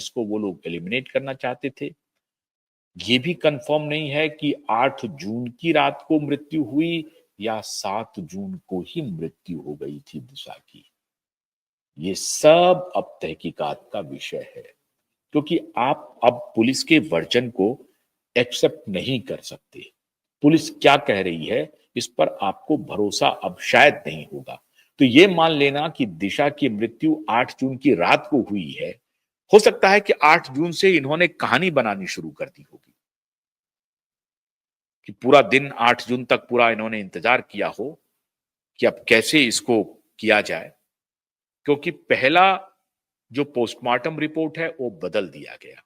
जिसको वो लोग एलिमिनेट करना चाहते थे। ये भी कंफर्म नहीं है कि 8 जून की रात को मृत्यु हुई या 7 जून को ही मृत्यु हो गई थी दिशा की। ये सब अब तहकीकात का विषय है, क्योंकि आप अब पुलिस के वर्जन को एक्सेप्ट नहीं कर सकते। पुलिस क्या कह रही है इस पर आपको भरोसा अब शायद नहीं होगा। तो ये मान लेना कि दिशा की मृत्यु 8 जून की रात को हुई है, हो सकता है कि 8 जून से इन्होंने कहानी बनानी शुरू कर दी होगी, कि पूरा दिन 8 जून तक पूरा इन्होंने इंतजार किया हो कि अब कैसे इसको किया जाए। क्योंकि पहला जो पोस्टमार्टम रिपोर्ट है वो बदल दिया गया।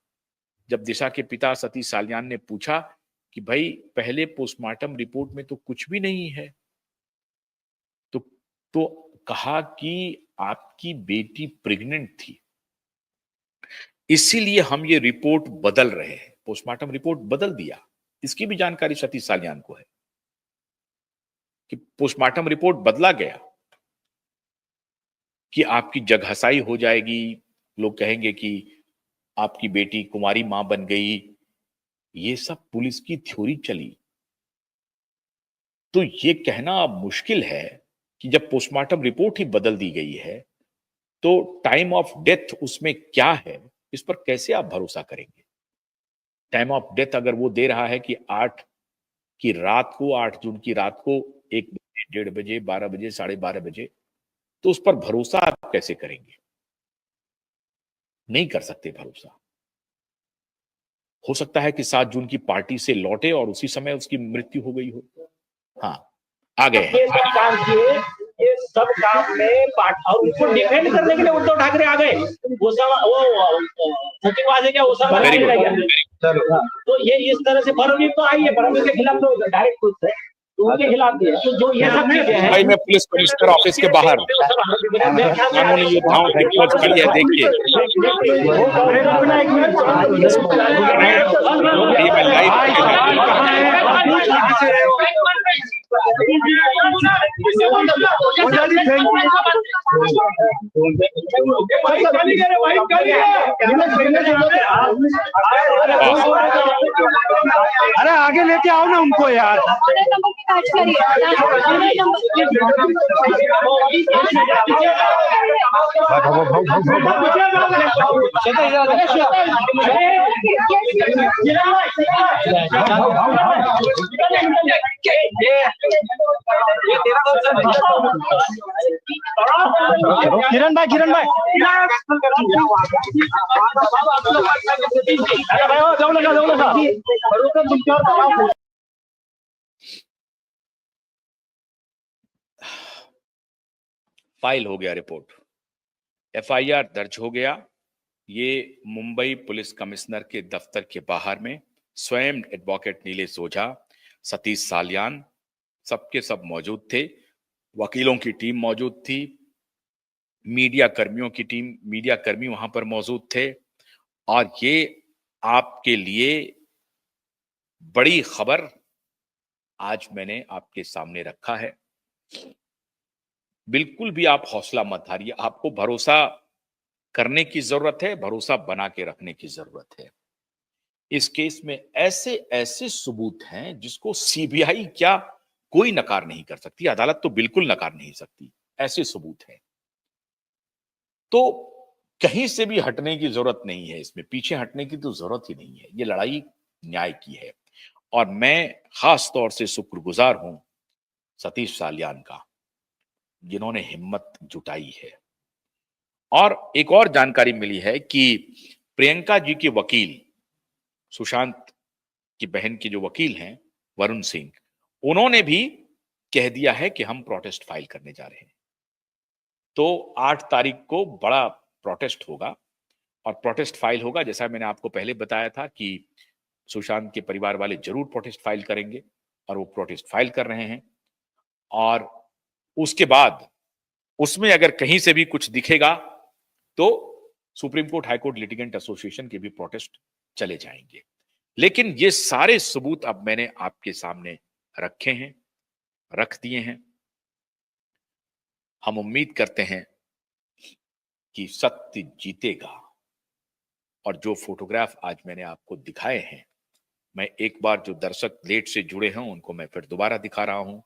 जब दिशा के पिता सतीश साल्यान ने पूछा कि भाई पहले पोस्टमार्टम रिपोर्ट में तो कुछ भी नहीं है, तो तो कहा कि आपकी बेटी प्रेग्नेंट थी, इसीलिए हम ये रिपोर्ट बदल रहे हैं। पोस्टमार्टम रिपोर्ट बदल दिया। इसकी भी जानकारी सतीश साल्यान को है कि पोस्टमार्टम रिपोर्ट बदला गया कि आपकी जगहसाई हो जाएगी, लोग कहेंगे कि आपकी बेटी कुंवारी मां बन गई। ये सब पुलिस की थ्योरी चली। तो ये कहना मुश्किल है कि जब पोस्टमार्टम रिपोर्ट ही बदल दी गई है तो टाइम ऑफ डेथ उसमें क्या है, इस पर कैसे आप भरोसा करेंगे। टाइम ऑफ डेथ अगर वो दे रहा है कि 8 की रात को, 8 जून की रात को 1 बजे, 1:30 बजे, 12 बजे, 12:30 बजे, तो उस पर भरोसा आप कैसे करेंगे। नहीं कर सकते भरोसा। हो सकता है कि 7 जून की पार्टी से लौटे और उसी समय उसकी मृत्यु हो गई हो। हाँ, आ गए हैं। ये सब काम किए, ये सब काम में और उनको डिफेंड करने के लिए उद्धव ठाकरे आ गए। वो सचिवालय क्या उसामा रह गया। तो ये इस तरह से फडणवीस तो आई है, फडणवीस के खिलाफ तो डायरेक्ट कुछ है, तो उनके खिलाफ भी है। तो जो ये सब चीजें हैं, भाई मैं पुलिस कमिश्नर ऑफिस के बाहर कानूनी योद्धाओं की फौज खड़ी है, देखिए ये मैं अरे आगे लेके आओ ना उनको यार। किरण भाई फाइल हो गया रिपोर्ट, एफआईआर दर्ज हो गया। ये मुंबई पुलिस कमिश्नर के दफ्तर के बाहर में स्वयं एडवोकेट नीलेश ओझा, सतीश साल्यान, सबके सब मौजूद थे। वकीलों की टीम मौजूद थी, मीडिया कर्मियों की टीम, मीडिया कर्मी वहां पर मौजूद थे। और ये आपके लिए बड़ी खबर आज मैंने आपके सामने रखा है। बिल्कुल भी आप हौसला मत हारिए, आपको भरोसा करने की जरूरत है, भरोसा बना के रखने की जरूरत है। इस केस में ऐसे ऐसे सबूत हैं जिसको सीबीआई क्या कोई नकार नहीं कर सकती, अदालत तो बिल्कुल नकार नहीं सकती। ऐसे सबूत हैं, तो कहीं से भी हटने की जरूरत नहीं है, इसमें पीछे हटने की तो जरूरत ही नहीं है। ये लड़ाई न्याय की है और मैं खास तौर से शुक्रगुजार हूं सतीश साल्यान का, जिन्होंने हिम्मत जुटाई है। और एक और जानकारी मिली है कि प्रियंका जी के वकील, सुशांत की बहन के जो वकील हैं वरुण सिंह, उन्होंने भी कह दिया है कि हम प्रोटेस्ट फाइल करने जा रहे हैं। तो 8 तारीख को बड़ा प्रोटेस्ट होगा और प्रोटेस्ट फाइल होगा। जैसा मैंने आपको पहले बताया था कि सुशांत के परिवार वाले जरूर प्रोटेस्ट फाइल करेंगे और वो प्रोटेस्ट फाइल कर रहे हैं। और उसके बाद उसमें अगर कहीं से भी कुछ दिखेगा तो supreme court high court litigant association के भी प्रोटेस्ट चले जाएंगे। लेकिन ये सारे सबूत अब मैंने आपके सामने रखे हैं, रख दिए हैं। हम उम्मीद करते हैं कि सत्य जीतेगा और जो फोटोग्राफ आज मैंने आपको दिखाए हैं, मैं एक बार जो दर्शक लेट से जुड़े हैं उनको मैं फिर दोबारा दिखा रहा हूं।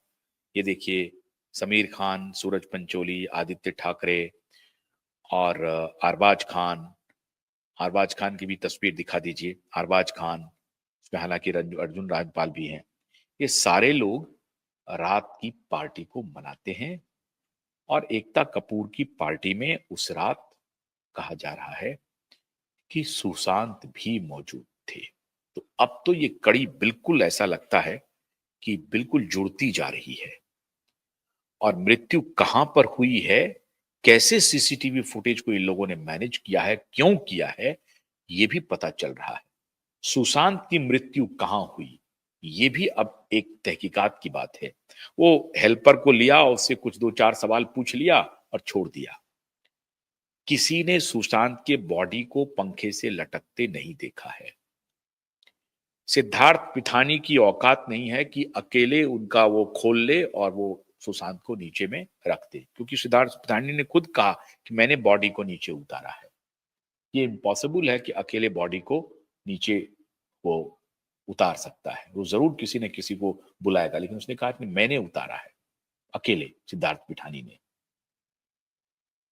ये देखिए, समीर खान, सूरज पंचोली, आदित्य ठाकरे और अरबाज खान की भी तस्वीर दिखा दीजिए। अरबाज खान, इसमें हालांकि अर्जुन राजपाल भी हैं। ये सारे लोग रात की पार्टी को मनाते हैं और एकता कपूर की पार्टी में उस रात कहा जा रहा है कि सुशांत भी मौजूद थे। तो अब तो ये कड़ी बिल्कुल ऐसा लगता है कि बिल्कुल जुड़ती जा रही है। और मृत्यु कहां पर हुई है, कैसे सीसीटीवी फुटेज को इन लोगों ने मैनेज किया है, क्यों किया है, ये भी पता चल रहा है। सुशांत की मृत्यु कहां हुई, ये भी अब एक तहकीकात की बात है। वो हेल्पर को लिया, उससे कुछ 2-4 सवाल पूछ लिया और छोड़ दिया। किसी ने सुशांत के बॉडी को पंखे से लटकते नहीं देखा है। सिद्धार्थ पिठानी की औकात नहीं है कि अकेले उनका वो खोल ले और वो सुशांत को नीचे में रख दे, क्योंकि सिद्धार्थ पिठानी ने खुद कहा कि मैंने बॉडी को नीचे उतारा है। ये इम्पॉसिबल है कि अकेले बॉडी को नीचे वो उतार सकता है। वो जरूर किसी ने किसी को बुलाएगा, लेकिन उसने कहा कि मैंने उतारा है अकेले, सिद्धार्थ पिठानी ने।